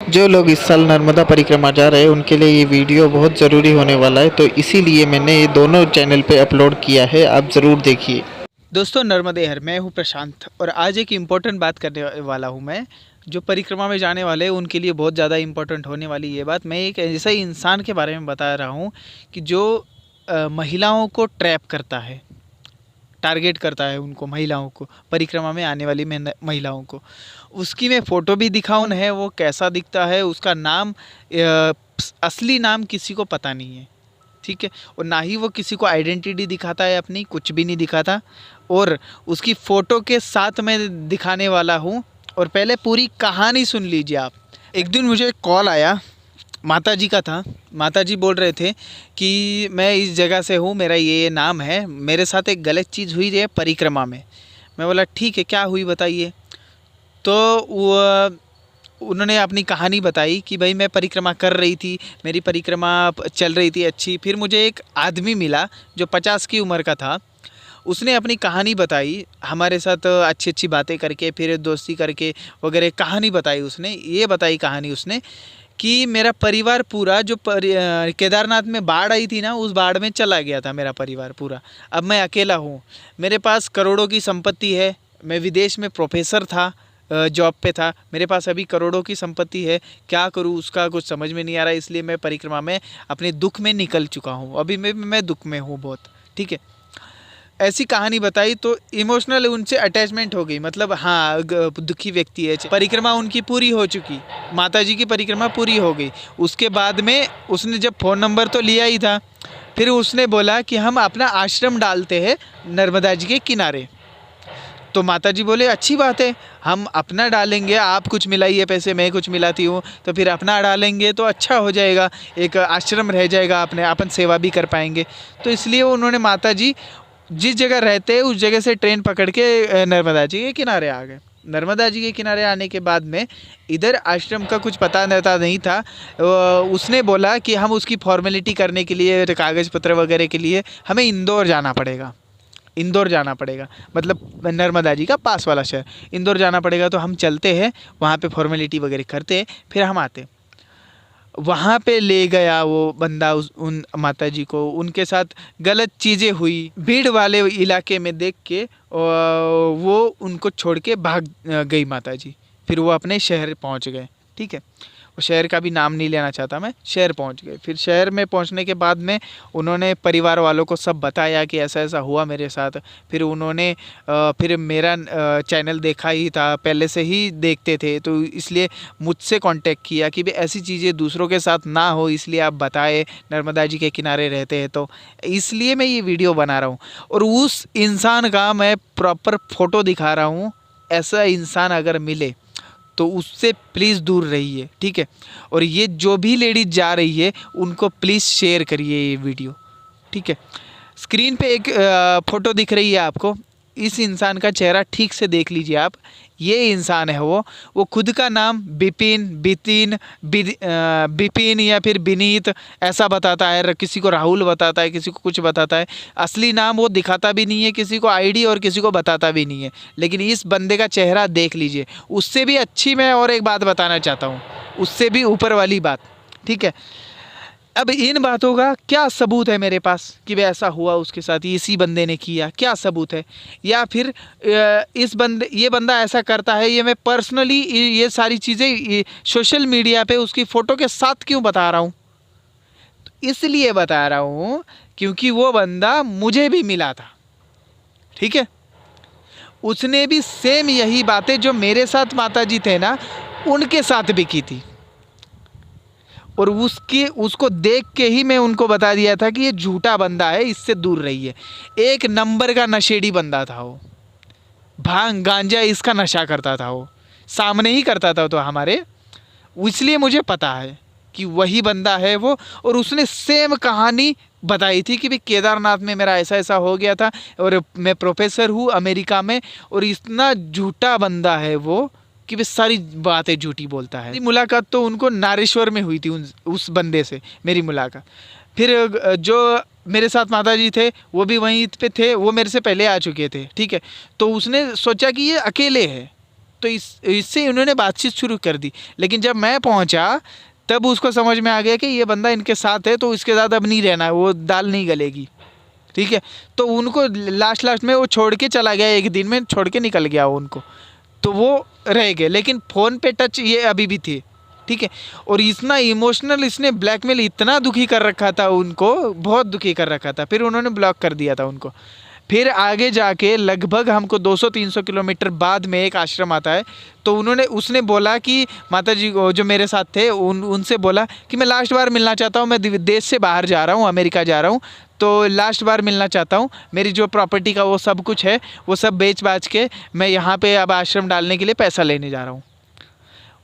जो लोग इस साल नर्मदा परिक्रमा जा रहे हैं उनके लिए ये वीडियो बहुत ज़रूरी होने वाला है, तो इसीलिए मैंने ये दोनों चैनल पे अपलोड किया है, आप ज़रूर देखिए। दोस्तों नर्मदे हर, मैं हूं प्रशांत और आज एक इम्पोर्टेंट बात करने वाला हूं मैं। जो परिक्रमा में जाने वाले हैं उनके लिए बहुत ज़्यादा इम्पोर्टेंट होने वाली ये बात। मैं एक ऐसे इंसान के बारे में बता रहा हूं कि जो महिलाओं को ट्रैप करता है, टारगेट करता है उनको, महिलाओं को, परिक्रमा में आने वाली महिलाओं को। उसकी मैं फ़ोटो भी दिखाऊँ है, वो कैसा दिखता है, उसका नाम असली नाम किसी को पता नहीं है, ठीक है। और ना ही वो किसी को आइडेंटिटी दिखाता है अपनी, कुछ भी नहीं दिखाता। और उसकी फ़ोटो के साथ मैं दिखाने वाला हूँ। और पहले पूरी कहानी सुन लीजिए आप। एक दिन मुझे कॉल आया, माताजी का था। माताजी बोल रहे थे कि मैं इस जगह से हूँ, मेरा ये नाम है, मेरे साथ एक गलत चीज़ हुई है परिक्रमा में। मैं बोला ठीक है, क्या हुई बताइए। तो वो उन्होंने अपनी कहानी बताई कि भाई मैं परिक्रमा कर रही थी, मेरी परिक्रमा चल रही थी अच्छी। फिर मुझे एक आदमी मिला जो 50 की उम्र का था। उसने अपनी कहानी बताई, हमारे साथ अच्छी अच्छी बातें करके, फिर दोस्ती करके वगैरह कहानी बताई। उसने ये बताई कहानी उसने कि मेरा परिवार पूरा, जो केदारनाथ में बाढ़ आई थी ना, उस बाढ़ में चला गया था मेरा परिवार पूरा। अब मैं अकेला हूँ, मेरे पास करोड़ों की संपत्ति है, मैं विदेश में प्रोफेसर था, जॉब पे था, मेरे पास अभी करोड़ों की संपत्ति है, क्या करूँ उसका कुछ समझ में नहीं आ रहा। इसलिए मैं परिक्रमा में अपने दुख में निकल चुका हूँ, अभी मैं दुख में हूँ बहुत, ठीक है। ऐसी कहानी बताई तो इमोशनल उनसे अटैचमेंट हो गई। मतलब हाँ, दुखी व्यक्ति है। परिक्रमा उनकी पूरी हो चुकी, माताजी की परिक्रमा पूरी हो गई। उसके बाद में उसने जब फ़ोन नंबर तो लिया ही था, फिर उसने बोला कि हम अपना आश्रम डालते हैं नर्मदा जी के किनारे। तो माताजी बोले अच्छी बात है, हम अपना डालेंगे, आप कुछ मिलाइए पैसे, मैं कुछ मिलाती हूँ, तो फिर अपना डालेंगे तो अच्छा हो जाएगा, एक आश्रम रह जाएगा, अपने अपन सेवा भी कर पाएंगे। तो इसलिए उन्होंने, माताजी जिस जगह रहते हैं उस जगह से ट्रेन पकड़ के नर्मदा जी के किनारे आ गए। नर्मदा जी के किनारे आने के बाद में इधर आश्रम का कुछ पता नहीं था। उसने बोला कि हम उसकी फॉर्मेलिटी करने के लिए, कागज़ पत्र वगैरह के लिए हमें इंदौर जाना पड़ेगा। इंदौर जाना पड़ेगा, मतलब नर्मदा जी का पास वाला शहर, इंदौर जाना पड़ेगा। तो हम चलते हैं वहाँ पे, फॉर्मेलिटी वगैरह करते हैं, फिर हम आते। वहाँ पे ले गया वो बंदा उन माता जी को, उनके साथ गलत चीज़ें हुई। भीड़ वाले इलाके में देख के वो उनको छोड़ के भाग गई माता जी। फिर वो अपने शहर पहुँच गए, ठीक है। वो शहर का भी नाम नहीं लेना चाहता मैं, शहर पहुंच गए। फिर शहर में पहुंचने के बाद में उन्होंने परिवार वालों को सब बताया कि ऐसा ऐसा हुआ मेरे साथ। फिर उन्होंने फिर मेरा चैनल देखा ही था, पहले से ही देखते थे, तो इसलिए मुझसे कांटेक्ट किया कि भाई ऐसी चीज़ें दूसरों के साथ ना हो, इसलिए आप बताएं, नर्मदा जी के किनारे रहते हैं तो इसलिए मैं ये वीडियो बना रहा हूँ। और उस इंसान का मैं प्रॉपर फ़ोटो दिखा रहा हूँ। ऐसा इंसान अगर मिले तो उससे प्लीज़ दूर रहिए, ठीक है। और ये जो भी लेडीज़ जा रही है उनको प्लीज़ शेयर करिए ये वीडियो, ठीक है। स्क्रीन पे एक फ़ोटो दिख रही है आपको, इस इंसान का चेहरा ठीक से देख लीजिए आप। ये इंसान है वो खुद का नाम बिपिन या फिर विनीत ऐसा बताता है, किसी को राहुल बताता है, किसी को कुछ बताता है। असली नाम वो दिखाता भी नहीं है किसी को, आईडी, और किसी को बताता भी नहीं है। लेकिन इस बंदे का चेहरा देख लीजिए। उससे भी अच्छी मैं और एक बात बताना चाहता हूँ, उससे भी ऊपर वाली बात, ठीक है। अब इन बातों का क्या सबूत है मेरे पास कि भाई ऐसा हुआ उसके साथ, इसी बंदे ने किया, क्या सबूत है? या फिर ये बंदा ऐसा करता है, ये मैं पर्सनली ये सारी चीज़ें सोशल मीडिया पे उसकी फ़ोटो के साथ क्यों बता रहा हूँ? तो इसलिए बता रहा हूँ क्योंकि वो बंदा मुझे भी मिला था, ठीक है। उसने भी सेम यही बातें जो मेरे साथ माताजी थे ना, उनके साथ भी की थी। और उसको देख के ही मैं उनको बता दिया था कि ये झूठा बंदा है, इससे दूर रहिए। एक नंबर का नशेड़ी बंदा था वो, भांग गांजा इसका नशा करता था वो, सामने ही करता था तो हमारे। इसलिए मुझे पता है कि वही बंदा है वो। और उसने सेम कहानी बताई थी कि भाई केदारनाथ में मेरा ऐसा ऐसा हो गया था, और मैं प्रोफेसर हूँ अमेरिका में। और इतना झूठा बंदा है वो कि वे सारी बातें झूठी बोलता है। मेरी मुलाकात तो उनको नारेश्वर में हुई थी, उस बंदे से मेरी मुलाकात। फिर जो मेरे साथ माताजी थे वो भी वहीं पे थे, वो मेरे से पहले आ चुके थे, ठीक है। तो उसने सोचा कि ये अकेले है, तो इससे उन्होंने बातचीत शुरू कर दी। लेकिन जब मैं पहुंचा तब उसको समझ में आ गया कि ये बंदा इनके साथ है तो इसके साथ अब नहीं रहना है, वो दाल नहीं गलेगी, ठीक है। तो उनको लास्ट में वो छोड़ के चला गया, एक दिन में छोड़ के निकल गया वो उनको, तो वो रह गए। लेकिन फ़ोन पे टच ये अभी भी थे, ठीक है। और इतना इमोशनल, इसने ब्लैकमेल इतना दुखी कर रखा था उनको, बहुत दुखी कर रखा था। फिर उन्होंने ब्लॉक कर दिया था उनको। फिर आगे जाके लगभग हमको 200-300 किलोमीटर बाद में एक आश्रम आता है, तो उसने बोला कि माता जी को, जो मेरे साथ थे, उनसे बोला कि मैं लास्ट बार मिलना चाहता हूँ, मैं देश से बाहर जा रहा हूँ, अमेरिका जा रहा हूँ, तो लास्ट बार मिलना चाहता हूँ। मेरी जो प्रॉपर्टी का वो सब कुछ है वो सब बेच बाच के मैं यहाँ पे अब आश्रम डालने के लिए पैसा लेने जा रहा हूँ।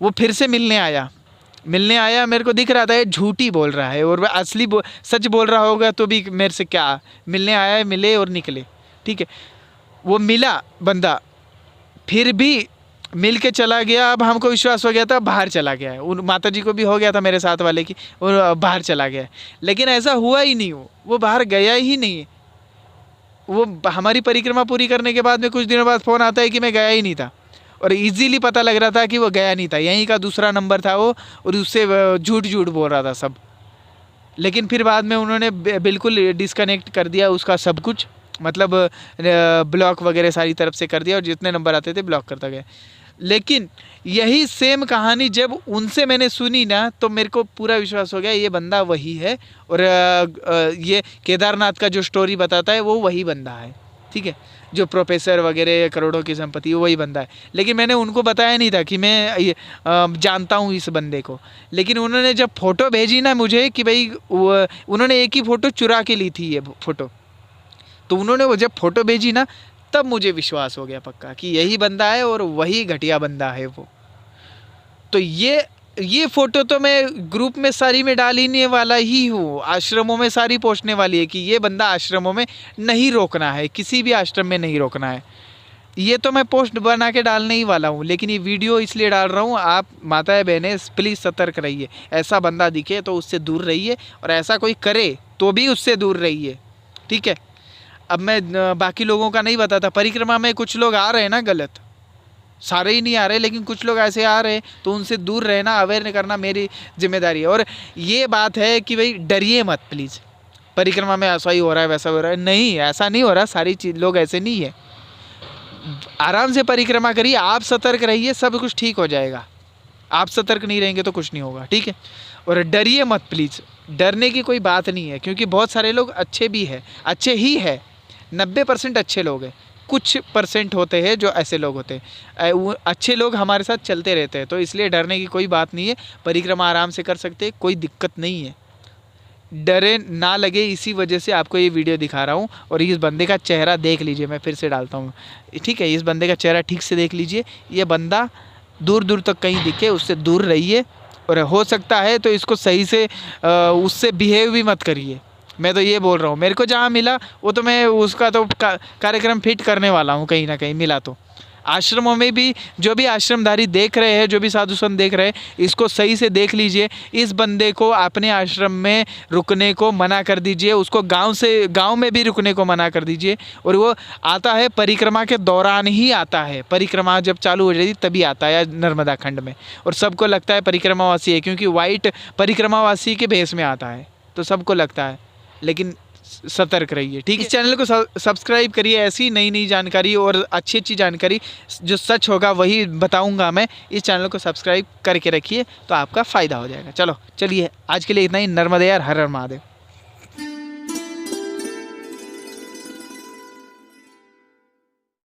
वो फिर से मिलने आया, मेरे को दिख रहा था ये झूठी बोल रहा है, और असली सच बोल रहा होगा तो भी मेरे से क्या, मिलने आया, मिले और निकले, ठीक है। वो मिला बंदा, फिर भी मिल के चला गया। अब हमको विश्वास हो गया था बाहर चला गया है, उन माता जी को भी हो गया था मेरे साथ वाले की, और बाहर चला गया है। लेकिन ऐसा हुआ ही नहीं, वो बाहर गया ही नहीं। वो हमारी परिक्रमा पूरी करने के बाद में कुछ दिनों बाद फ़ोन आता है कि मैं गया ही नहीं था, और इजीली पता लग रहा था कि वो गया नहीं था, यहीं का दूसरा नंबर था वो, और उससे झूठ बोल रहा था सब। लेकिन फिर बाद में उन्होंने बिल्कुल डिस्कनेक्ट कर दिया उसका सब कुछ, मतलब ब्लॉक वगैरह सारी तरफ से कर दिया, और जितने नंबर आते थे ब्लॉक करता गया। लेकिन यही सेम कहानी जब उनसे मैंने सुनी ना, तो मेरे को पूरा विश्वास हो गया ये बंदा वही है, और ये केदारनाथ का जो स्टोरी बताता है वो वही बंदा है, ठीक है। जो प्रोफेसर वगैरह करोड़ों की संपत्ति, वो वही बंदा है। लेकिन मैंने उनको बताया नहीं था कि मैं जानता हूँ इस बंदे को। लेकिन उन्होंने जब फ़ोटो भेजी ना मुझे कि भाई, उन्होंने एक ही फ़ोटो चुरा के ली थी ये फ़ोटो, तो उन्होंने वो जब फ़ोटो भेजी ना, तब मुझे विश्वास हो गया पक्का कि यही बंदा है और वही घटिया बंदा है वो। तो ये फ़ोटो तो मैं ग्रुप में सारी में डालने वाला ही हूँ, आश्रमों में सारी पोस्टने वाली है कि ये बंदा आश्रमों में नहीं रोकना है, किसी भी आश्रम में नहीं रोकना है। ये तो मैं पोस्ट बना के डालने ही वाला हूँ, लेकिन ये वीडियो इसलिए डाल रहा हूँ, आप माताएं बहनें प्लीज़ सतर्क रहिए। ऐसा बंदा दिखे तो उससे दूर रहिए, और ऐसा कोई करे तो भी उससे दूर रहिए, ठीक है। अब मैं बाकी लोगों का नहीं बताता, परिक्रमा में कुछ लोग आ रहे हैं ना गलत, सारे ही नहीं आ रहे, लेकिन कुछ लोग ऐसे आ रहे हैं, तो उनसे दूर रहना, अवेयर करना मेरी जिम्मेदारी है। और ये बात है कि भाई डरिए मत प्लीज़, परिक्रमा में ऐसा ही हो रहा है वैसा हो रहा है, नहीं, ऐसा नहीं हो रहा, सारी चीज़ लोग ऐसे नहीं है। आराम से परिक्रमा करिए, आप सतर्क रहिए, सब कुछ ठीक हो जाएगा। आप सतर्क नहीं रहेंगे तो कुछ नहीं होगा, ठीक है। और डरिए मत प्लीज़, डरने की कोई बात नहीं है, क्योंकि बहुत सारे लोग अच्छे भी हैं, अच्छे ही है, 90% अच्छे लोग हैं, कुछ परसेंट होते हैं जो ऐसे लोग होते हैं। वो अच्छे लोग हमारे साथ चलते रहते हैं, तो इसलिए डरने की कोई बात नहीं है। परिक्रमा आराम से कर सकते हैं, कोई दिक्कत नहीं है, डरे ना लगे, इसी वजह से आपको ये वीडियो दिखा रहा हूँ। और इस बंदे का चेहरा देख लीजिए, मैं फिर से डालता हूँ, ठीक है। इस बंदे का चेहरा ठीक से देख लीजिए, ये बंदा दूर दूर तक कहीं दिखे उससे दूर रहिए, और हो सकता है तो इसको सही से उससे बिहेव भी मत करिए। मैं तो ये बोल रहा हूँ, मेरे को जहाँ मिला वो तो मैं उसका तो कार्यक्रम फिट करने वाला हूँ, कहीं ना कहीं मिला तो। आश्रमों में भी जो भी आश्रमधारी देख रहे हैं, जो भी साधु संत देख रहे हैं, इसको सही से देख लीजिए। इस बंदे को अपने आश्रम में रुकने को मना कर दीजिए, उसको गांव में भी रुकने को मना कर दीजिए। और वो आता है परिक्रमा के दौरान ही आता है, परिक्रमा जब चालू हो जाती तभी आता है, नर्मदा खंड में। और सबको लगता है परिक्रमावासी है, क्योंकि वाइट परिक्रमावासी के भेष में आता है, तो सबको लगता है। लेकिन सतर्क रहिए, ठीक है। इस चैनल को सब्सक्राइब करिए, ऐसी नई नई जानकारी और अच्छी अच्छी जानकारी जो सच होगा वही बताऊंगा मैं। इस चैनल को सब्सक्राइब करके रखिए तो आपका फ़ायदा हो जाएगा। चलिए आज के लिए इतना ही। नर्मदे यार, हर हर महादेव।